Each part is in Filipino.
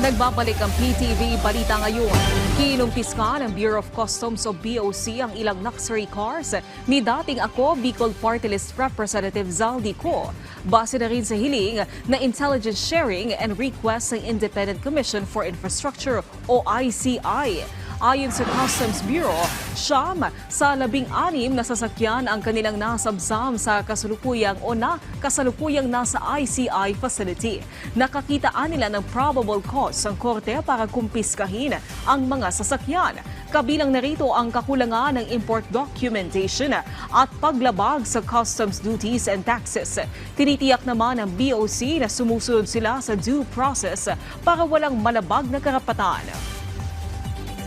Nagbabalik ang PTV Balita ngayon. Kinumpiska ng Bureau of Customs o BOC ang ilang luxury cars ni dating Ako Bicol Party List Representative Zaldi Co. Base na rin sa hiling na intelligence sharing and request ng Independent Commission for Infrastructure o ICI. Ayon sa Customs Bureau, siyam sa 16 na sasakyan ang kanilang nasabsam sa kasalukuyang nasa ICI facility. Nakakitaan nila ng probable cause ang korte para kumpiskahin ang mga sasakyan. Kabilang narito ang kakulangan ng import documentation at paglabag sa customs duties and taxes. Tinitiyak naman ng BOC na sumusunod sila sa due process para walang malabag na karapatan.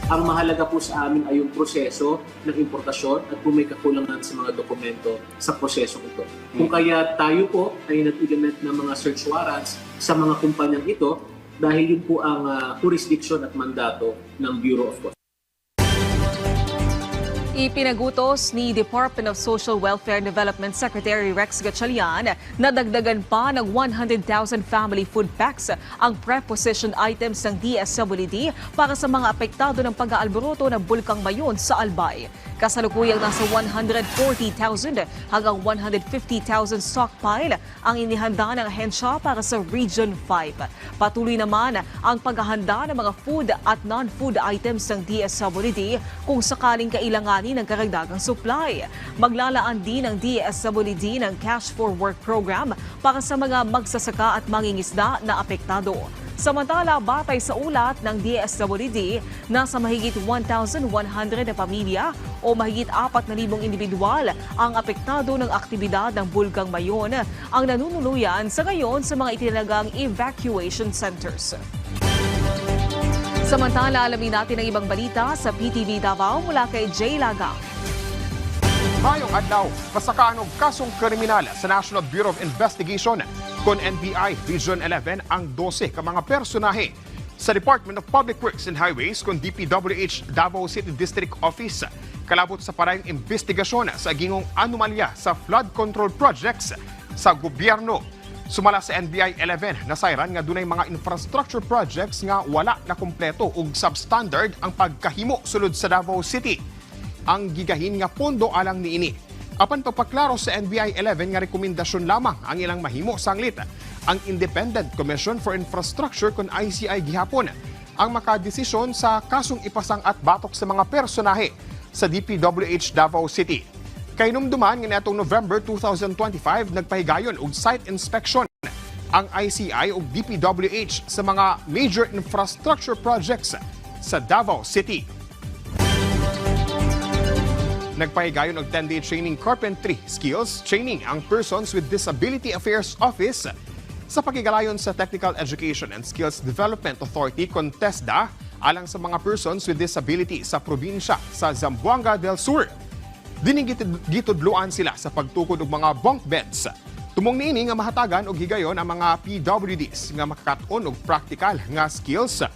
Ang mahalaga po sa amin ay yung proseso ng importasyon at kung may kakulangan sa mga dokumento sa prosesong ito. Kung kaya tayo po ay nag-implement ng mga search warrants sa mga kumpanyang ito dahil yun po ang jurisdiction at mandato ng Bureau of Customs. Ipinagutos ni Department of Social Welfare and Development Secretary Rex Gatchalian na dagdagan pa ng 100,000 family food packs ang prepositioned items ng DSWD para sa mga apektado ng pag-aalboroto ng Bulkang Mayon sa Albay. Kasalukuyang nasa 140,000 hanggang 150,000 stockpile ang inihanda ng ahensya para sa Region 5. Patuloy naman ang paghahanda ng mga food at non-food items ng DSWD kung sakaling kailanganin ng karagdagang supply. Maglalaan din ang DSWD ng Cash for Work program para sa mga magsasaka at mangingisda na apektado. Samantala, batay sa ulat ng DSWD, nasa mahigit 1,100 na pamilya o mahigit 4,000 individual ang apektado ng aktibidad ng Bulkang Mayon ang nanunuluyan sa ngayon sa mga itinalagang evacuation centers. Samantala, alamin natin ang ibang balita sa PTV Davao mula kay Jay Lagang. Mayong adlaw, pasakaan og kasong kriminal sa National Bureau of Investigation kon NBI Region 11 ang 12 ka mga personahe sa Department of Public Works and Highways kon DPWH Davao City District Office kalabot sa parayong investigasyon sa gingong anomalya sa flood control projects sa gobyerno. Sumala sa NBI 11, nasayran nga dunay mga infrastructure projects nga wala na kumpleto ug substandard ang pagkahimo sulod sa Davao City. Ang gigahin nga pondo alang niini. Apan pagpaklaro sa NBI 11 nga rekomendasyon lamang ang ilang mahimo sanglit. Ang Independent Commission for Infrastructure kon ICI gihapon ang makadesisyon sa kasong ipasang at batok sa mga personahe sa DPWH Davao City. Kay numduman nga niadtong November 2025 nagpahigayon og site inspection ang ICI ug DPWH sa mga major infrastructure projects sa Davao City. Nagpahigayon og 10-day training carpentry skills training ang Persons with Disability Affairs Office sa pakigalayon sa Technical Education and Skills Development Authority kon TESDA alang sa mga persons with disability sa probinsya sa Zamboanga del Sur. Dining gitudluan sila sa pagtukod og mga bunk beds. Tumong niini nga mahatagan og higayon ang mga PWDs nga makakat-on og practical nga skills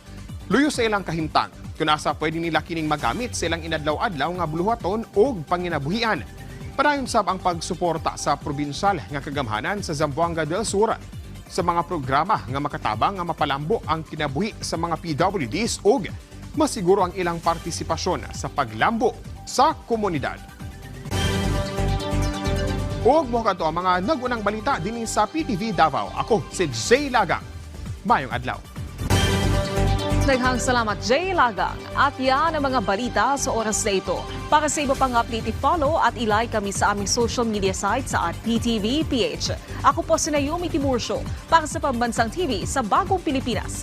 luyo sa ilang kahimtang. Kung asa pwede nila kining magamit sa ilang inadlaw-adlaw nga buluhaton o panginabuhian. Padayon sab ang pagsuporta sa probinsyal nga kagamhanan sa Zamboanga del Sur sa mga programa nga makatabang nga mapalambo ang kinabuhi sa mga PWDs o masiguro ang ilang partisipasyon sa paglambo sa komunidad. Og mo kadto ang mga nagunang balita dinhi sa PTV Davao. Ako si Jay Lagang. Mayong adlaw. Daghang salamat, Jay Lagang. At yan ang mga balita sa oras na ito. Para sa iba pang update, i-follow at i-like kami sa aming social media sites sa @PTVPH. Ako po si Naomi Tiburcio para sa Pambansang TV sa Bagong Pilipinas.